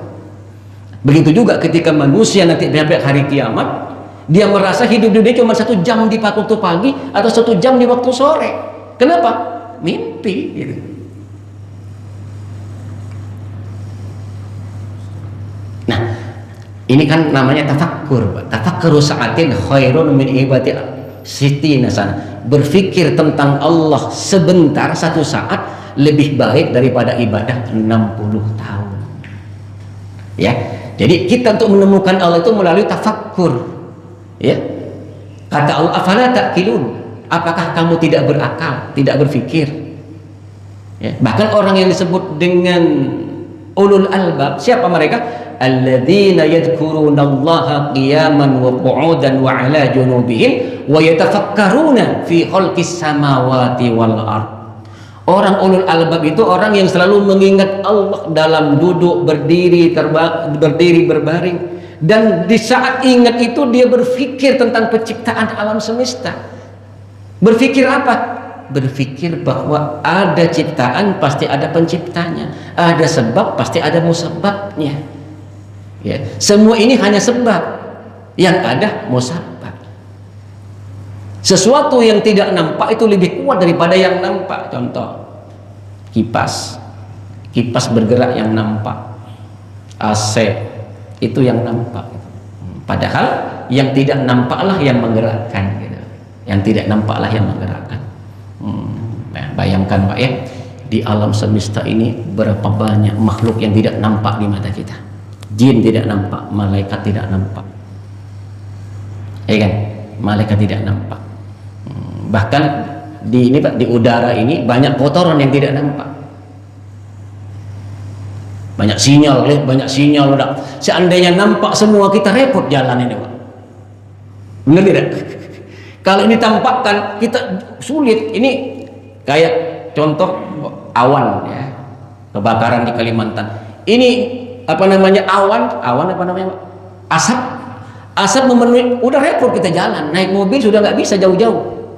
Begitu juga ketika manusia nanti sampai hari kiamat, dia merasa hidup dunia cuma 1 jam di waktu pagi atau 1 jam di waktu sore. Kenapa? Mimpi gitu. Nah, ini kan namanya tafakkur. Tafakkuru sa'atin khairun min ibadati sitina sana. Berpikir tentang Allah sebentar, 1 saat lebih baik daripada ibadah 60 tahun. Ya. Jadi kita untuk menemukan Allah itu melalui tafakkur. Ya. Kata Allah, afala ta'qilun? Apakah kamu tidak berakal, tidak berpikir? Ya. Bahkan orang yang disebut dengan ulul albab, siapa mereka? Alladzina yadhkurunallaha qiyaman wa qu'udan wa 'ala junubihim wa yatafakkaruna fi khalqis samawati wal ardh. Orang ulul albab itu orang yang selalu mengingat Allah dalam duduk, berdiri, berdiri, berbaring, dan di saat ingat itu dia berpikir tentang penciptaan alam semesta. Berpikir apa? Berpikir bahwa ada ciptaan pasti ada penciptanya, ada sebab pasti ada musababnya. Ya, semua ini hanya sebab, yang ada musabab. Sesuatu yang tidak nampak itu lebih kuat daripada yang nampak. Contoh, kipas bergerak yang nampak, AC itu yang nampak. Padahal yang tidak nampaklah yang menggerakkan. Yang tidak nampaklah yang menggerakkan. Nah, bayangkan Pak ya, di alam semesta ini berapa banyak makhluk yang tidak nampak di mata kita. Jin tidak nampak, malaikat tidak nampak, ya kan? Malaikat tidak nampak. Bahkan di ini Pak, di udara ini banyak kotoran yang tidak nampak. Banyak sinyal udah. Seandainya nampak semua, kita repot jalan ini Pak. Benar tidak? Kalau ini tampakkan kita sulit. Ini kayak contoh awan ya, kebakaran di Kalimantan. Ini apa namanya, awan apa namanya, asap memenuhi, udah repot kita jalan, naik mobil sudah nggak bisa jauh-jauh.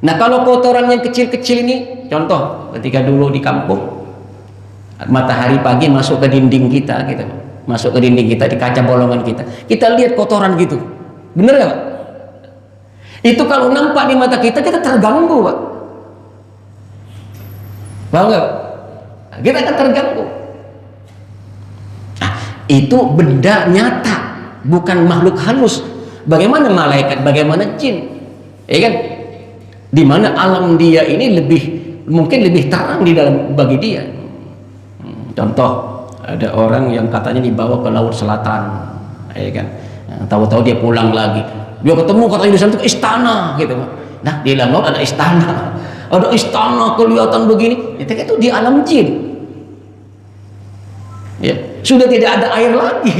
Nah kalau kotoran yang kecil-kecil ini, contoh ketika dulu di kampung, matahari pagi masuk ke dinding kita gitu, masuk ke dinding kita, di kaca bolongan kita lihat kotoran gitu, bener nggak Pak? Itu kalau nampak di mata kita terganggu Pak. Paham nggak? Kita akan terganggu. Nah, itu benda nyata, bukan makhluk halus. Bagaimana malaikat, bagaimana jin, ya kan? Di mana alam dia ini mungkin lebih terang di dalam bagi dia. Contoh, ada orang yang katanya dibawa ke laut selatan, ya kan? Tahu-tahu dia pulang lagi. Dia ketemu katanya di sana itu istana gitu. Nah di dalam laut ada istana, kelihatan begini. Itu di alam jin. Ya, sudah tidak ada air lagi,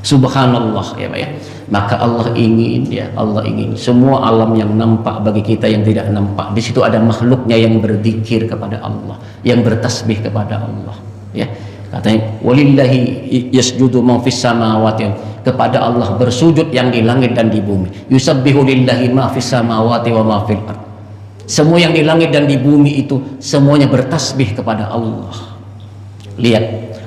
Subhanallah ya Pak ya. Maka Allah ingin semua alam yang nampak bagi kita yang tidak nampak. Di situ ada makhluknya yang berzikir kepada Allah, yang bertasbih kepada Allah. Ya. Katanya walillahi yasjudu ma fis samawati, kepada Allah bersujud yang di langit dan di bumi. Yusabbihu lillahi ma fis samawati wa ma fil ard. Semua yang di langit dan di bumi itu semuanya bertasbih kepada Allah. Lihat,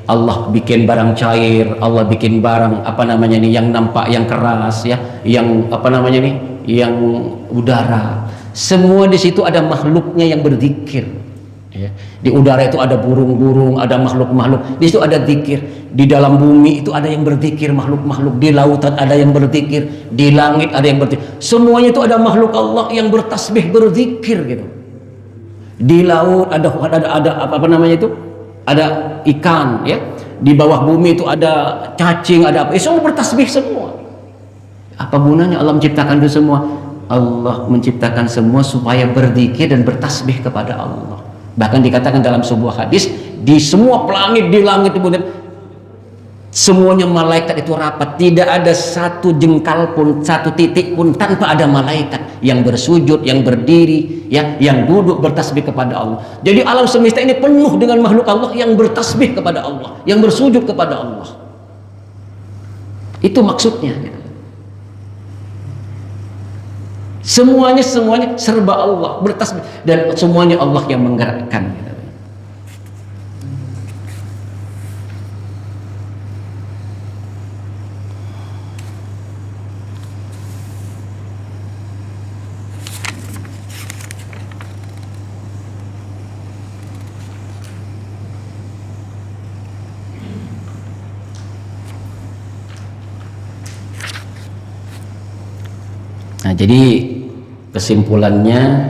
Allah bikin barang cair, Allah bikin barang apa namanya ini, yang nampak, yang keras ya, yang apa namanya ini, yang udara. Semua di situ ada makhluknya yang berzikir. Ya. Di udara itu ada burung-burung, ada makhluk-makhluk. Di situ ada zikir. Di dalam bumi itu ada yang berzikir, makhluk-makhluk. Di lautan ada yang berzikir, di langit ada yang berzikir. Semuanya itu ada makhluk Allah yang bertasbih, berzikir gitu. Di laut ada apa namanya itu? Ada ikan ya. Di bawah bumi itu ada cacing, ada apa? Semua bertasbih semua. Apa gunanya Allah menciptakan itu semua? Allah menciptakan semua supaya berzikir dan bertasbih kepada Allah. Bahkan dikatakan dalam sebuah hadis, di semua planet di langit itu semuanya malaikat itu rapat, tidak ada satu jengkal pun, satu titik pun tanpa ada malaikat yang bersujud, yang berdiri, ya, yang duduk bertasbih kepada Allah. Jadi alam semesta ini penuh dengan makhluk Allah yang bertasbih kepada Allah, yang bersujud kepada Allah. Itu maksudnya. Semuanya serba Allah, bertasbih, dan semuanya Allah yang menggerakkan. Nah, jadi kesimpulannya,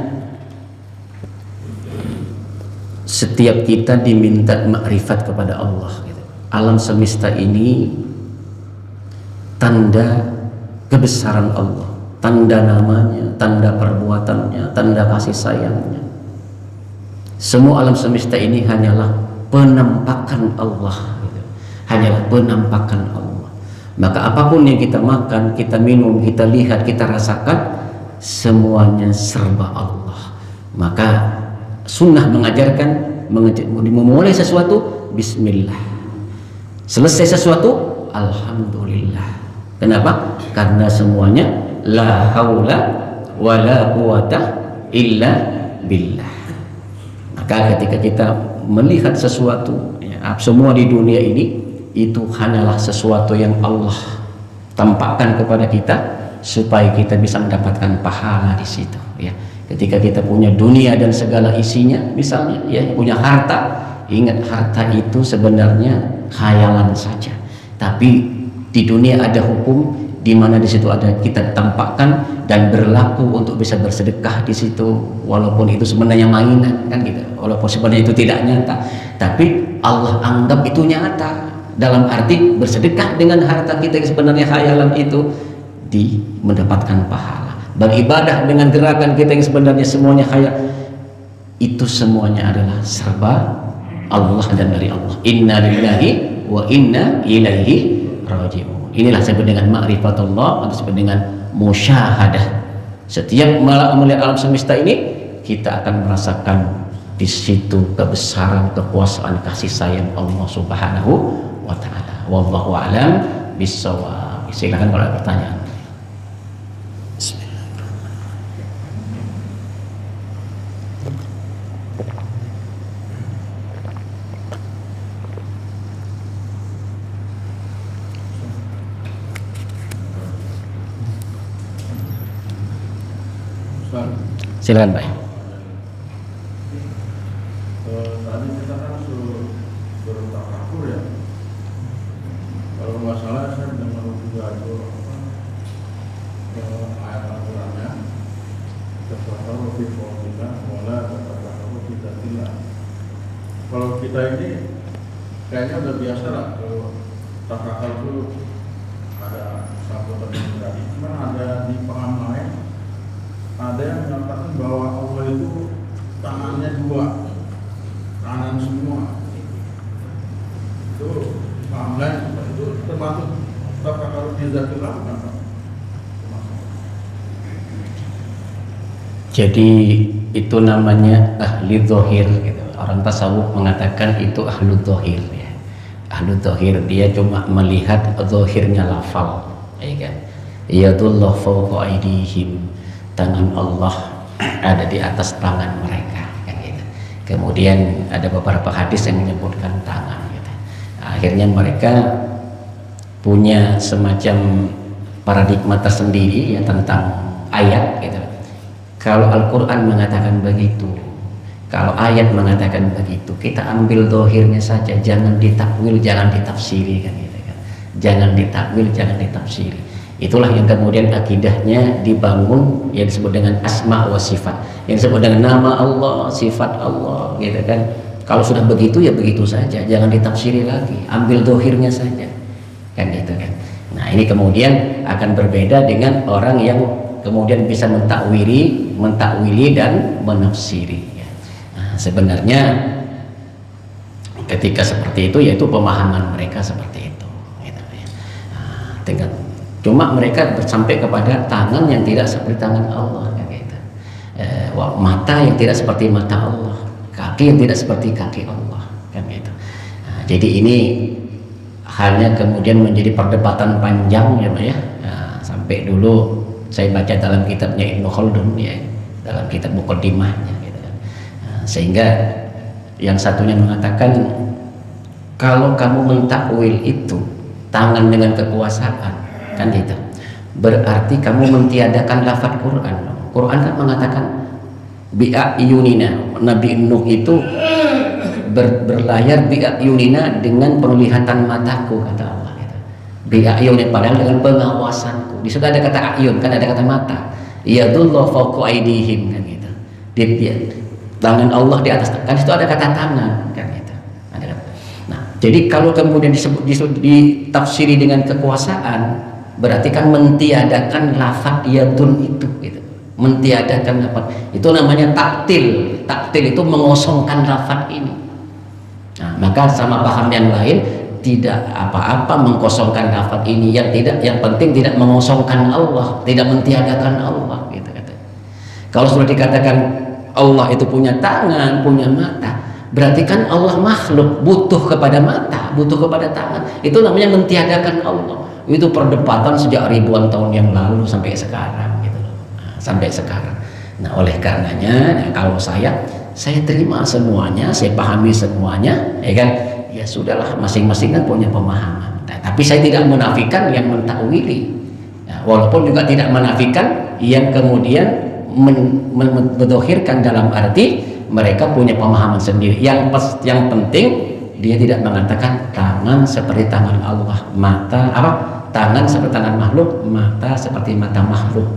setiap kita diminta makrifat kepada Allah. Alam semesta ini tanda kebesaran Allah, tanda namanya, tanda perbuatannya, tanda kasih sayangnya. Semua alam semesta ini hanyalah penampakan Allah, hanyalah penampakan Allah. Maka apapun yang kita makan, kita minum, kita lihat, kita rasakan, semuanya serba Allah. Maka sunnah mengajarkan memulai sesuatu bismillah, selesai sesuatu alhamdulillah. Kenapa? Karena semuanya la haula wala quwata illa billah. Maka ketika kita melihat sesuatu, ya, semua di dunia ini itu hanyalah sesuatu yang Allah tampakkan kepada kita supaya kita bisa mendapatkan pahala di situ, ya. Ketika kita punya dunia dan segala isinya, misalnya, ya, punya harta, ingat harta itu sebenarnya khayalan saja. Tapi di dunia ada hukum di mana di situ ada kita tampakkan dan berlaku untuk bisa bersedekah di situ, walaupun itu sebenarnya mainan, kan gitu. Walaupun sebenarnya itu tidak nyata, tapi Allah anggap itu nyata. Dalam arti bersedekah dengan harta kita yang sebenarnya khayalan itu mendapatkan pahala. Beribadah dengan gerakan kita yang sebenarnya semuanya khayal, itu semuanya adalah serba Allah dan dari Allah. Inna lillahi wa inna ilaihi raji'un. Inilah disebut dengan ma'rifatullah, atau disebut dengan musyahadah. Setiap melihat alam semesta ini, kita akan merasakan di situ kebesaran, kekuasaan, kasih sayang Allah Subhanahu wa ta'ala. Wallahu a'lam bissawab. Silakan kalau ada pertanyaan. Silakan Pak. Tadi kita kan suruh tafakur, ya. Kalau nggak salah saya dengar juga itu ayat Al-Qurannya, tafakur fi qawlillah wala tafakur fi dzatillah. Kalau kita ini kayaknya udah biasa lah kalau tafakur itu ada satu tertentu tadi. Cuman ada di paham lain, ada yang menyatakan bahwa Allah itu tangannya dua, kanan semua. Itu paham lain, itu termasuk tafakur fi dzatillah bukan? Jadi itu namanya ahli dzahir gitu. Orang tasawuf mengatakan itu ahlu dzahir, ya. Ahlu dzahir, dia cuma melihat dzahirnya lafal, ya kan. Yadullah fawqa aydihim, tangan Allah ada di atas tangan mereka, kan gitu. Kemudian ada beberapa hadis yang menyebutkan tangan, gitu. Akhirnya mereka punya semacam paradigma tersendiri, ya, tentang ayat, gitu. Kalau Al-Quran mengatakan begitu, kalau ayat mengatakan begitu, kita ambil dohirnya saja, jangan ditakwil, jangan ditafsiri, kan gitu kan. Jangan ditakwil, jangan ditafsiri. Itulah yang kemudian akidahnya dibangun yang disebut dengan asma wa sifat, yang disebut dengan nama Allah, sifat Allah, gitu kan. Kalau sudah begitu ya begitu saja, jangan ditafsiri lagi, ambil dohirnya saja, kan gitu kan. Nah, ini kemudian akan berbeda dengan orang yang kemudian bisa mentakwili dan menafsiri. Nah, sebenarnya ketika seperti itu, yaitu pemahaman mereka seperti itu. Gitu, ya. Nah, cuma mereka sampai kepada tangan yang tidak seperti tangan Allah, kan gitu. Mata yang tidak seperti mata Allah, kaki yang tidak seperti kaki Allah, kan gitu. Nah, jadi ini hanya kemudian menjadi perdebatan panjang ya Pak ya. Nah, sampai dulu saya baca dalam kitabnya Ibnu Khaldun ya, dalam kitab Muqaddimahnya gitu kan. Nah, sehingga yang satunya mengatakan kalau kamu mentakwil itu tangan dengan kekuasaan, kan gitu, berarti kamu mentiadakan lafaz Quran. Quran kan mengatakan bi'ayunina, Nabi Nuh itu berlayar bi'ayunina dengan penglihatan mataku, kata Allah gitu. Bi'ayunina, padahal dengan pengawasanku. Di situ ada kata ayun, kan ada kata mata. Yadullahu fawqa aydihim, kan gitu. Tangan Allah di atas, kan itu ada kata tangan, kan gitu. Nah, jadi kalau kemudian ditafsiri dengan kekuasaan, berarti kan mentiadakan lafaz yadun itu gitu. Mentiadakan lafaz itu namanya taktil. Taktil itu mengosongkan lafaz ini. Nah, maka sama paham yang lain, tidak apa-apa mengkosongkan lafaz ini, yang penting tidak mengosongkan Allah, tidak mentiadakan Allah gitu kata. Kalau sudah dikatakan Allah itu punya tangan, punya mata, berarti kan Allah makhluk, butuh kepada mata, butuh kepada tangan. Itu namanya mentiadakan Allah. Itu perdebatan sejak ribuan tahun yang lalu sampai sekarang gitu loh. Nah, sampai sekarang. Nah, oleh karenanya, kalau saya terima semuanya, saya pahami semuanya, ya kan? Ya sudahlah, masing-masing kan punya pemahaman. Nah, tapi saya tidak menafikan yang mentakwili. Nah, walaupun juga tidak menafikan yang kemudian mendohirkan dalam arti mereka punya pemahaman sendiri. Yang penting dia tidak mengatakan tangan seperti tangan Allah, tangan seperti tangan makhluk, mata seperti mata makhluk.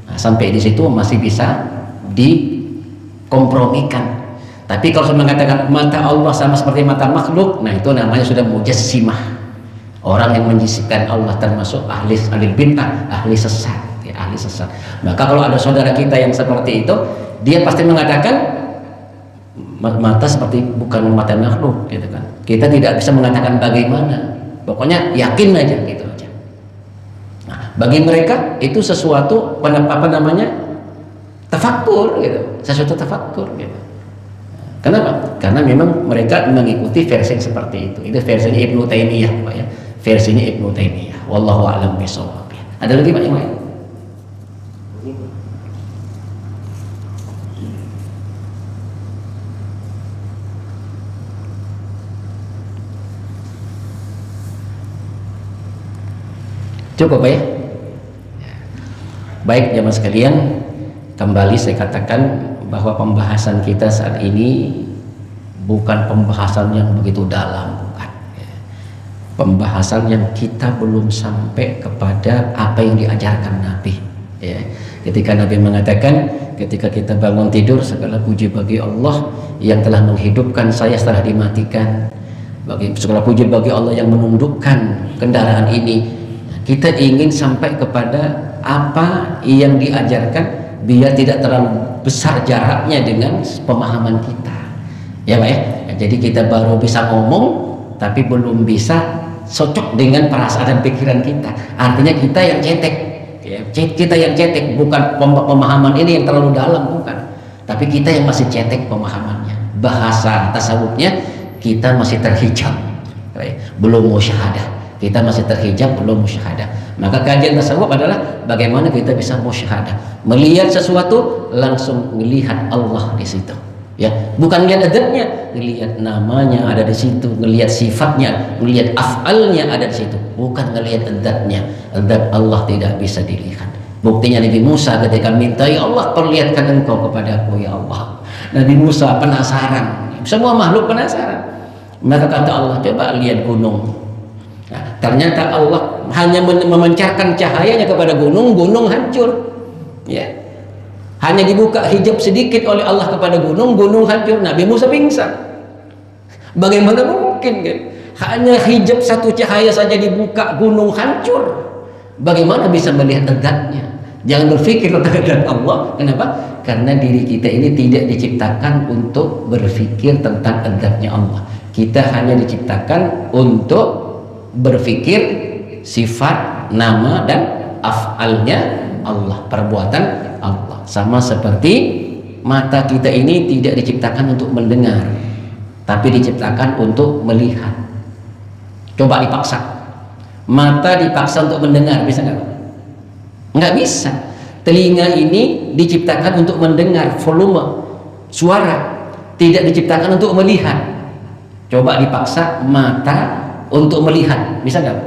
Nah, sampai di situ masih bisa dikompromikan. Tapi kalau saya mengatakan mata Allah sama seperti mata makhluk, nah itu namanya sudah mujassimah. Orang yang menjisimkan Allah, termasuk ahli bid'ah, ahli sesat. Ahli sesat. Maka kalau ada saudara kita yang seperti itu, dia pasti mengatakan mata seperti bukan mata makhluk gitu kan. Kita tidak bisa mengatakan bagaimana, pokoknya yakin aja gitu aja. Nah, bagi mereka itu sesuatu tafakkur gitu, sesuatu tafakkur gitu. Kenapa? Karena memang mereka mengikuti versi seperti itu. Itu versinya Ibnu Taimiyah Pak ya, versinya Ibnu Taimiyah. Wallahu a'lam bishawab. Ada lagi Pak yang lain? Cukup ya? Baik jamaah sekalian, kembali saya katakan bahwa pembahasan kita saat ini bukan pembahasan yang begitu dalam, bukan. Pembahasan yang kita belum sampai kepada apa yang diajarkan Nabi. Ya. Ketika Nabi mengatakan, ketika kita bangun tidur, segala puji bagi Allah yang telah menghidupkan saya setelah dimatikan. Segala puji bagi Allah yang menundukkan kendaraan ini. Kita ingin sampai kepada apa yang diajarkan, biar tidak terlalu besar jaraknya dengan pemahaman kita, ya Pak ya. Jadi kita baru bisa ngomong, tapi belum bisa cocok dengan perasaan dan pikiran kita. Artinya kita yang cetek, ya. Kita yang cetek, bukan pemahaman ini yang terlalu dalam, bukan. Tapi kita yang masih cetek pemahamannya. Bahasa tasawufnya kita masih terhijab, ya. Belum musyahadah. Kita masih terhijab, belum musyahadah. Maka kajian tasawuf adalah bagaimana kita bisa musyahadah, melihat sesuatu langsung melihat Allah di situ, ya, bukan lihat adabnya, melihat namanya ada di situ, melihat sifatnya, melihat af'alnya ada di situ, bukan melihat adabnya. Adab Allah tidak bisa dilihat. Buktinya Nabi Musa ketika minta, ya Allah perlihatkan engkau kepadaku ya Allah. Nabi Musa penasaran, semua makhluk penasaran. Maka kata Allah, coba lihat gunung. Nah, ternyata Allah hanya memancarkan cahayanya kepada gunung, gunung hancur, ya. Hanya dibuka hijab sedikit oleh Allah kepada gunung, gunung hancur. Nabi Musa pingsan. Bagaimana mungkin kan? Hanya hijab satu cahaya saja dibuka, gunung hancur. Bagaimana bisa melihat adabnya? Jangan berpikir tentang zat Allah. Kenapa? Karena diri kita ini tidak diciptakan untuk berpikir tentang zatnya Allah. Kita hanya diciptakan untuk berpikir sifat, nama dan af'alnya Allah, perbuatan Allah. Sama seperti mata kita ini tidak diciptakan untuk mendengar, tapi diciptakan untuk melihat. Coba dipaksa, mata dipaksa untuk mendengar, bisa nggak? Nggak bisa. Telinga ini diciptakan untuk mendengar volume suara, tidak diciptakan untuk melihat. Coba dipaksa mata untuk melihat, bisa nggak?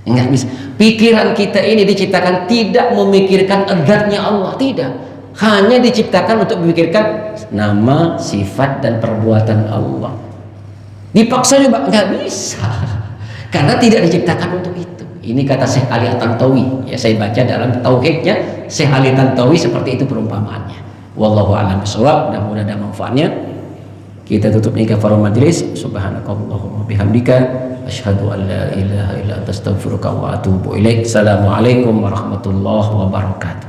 Nggak bisa. Pikiran kita ini diciptakan tidak memikirkan zatnya Allah, tidak. Hanya diciptakan untuk memikirkan nama, sifat dan perbuatan Allah. Dipaksa juga nggak bisa, karena tidak diciptakan untuk itu. Ini kata Syekh Ali At-Tantawi, ya saya baca dalam tauhidnya Syekh Ali Tantawi seperti itu perumpamaannya. Wallahu a'lam bishawab. Mudah-mudahan ada manfaatnya. Kita tutup nikah kafarah majlis. Subhanakallahumma bihamdika asyhadu an la ilaha illa anta astaghfiruka wa atubu ilaik. Assalamualaikum warahmatullahi wabarakatuh.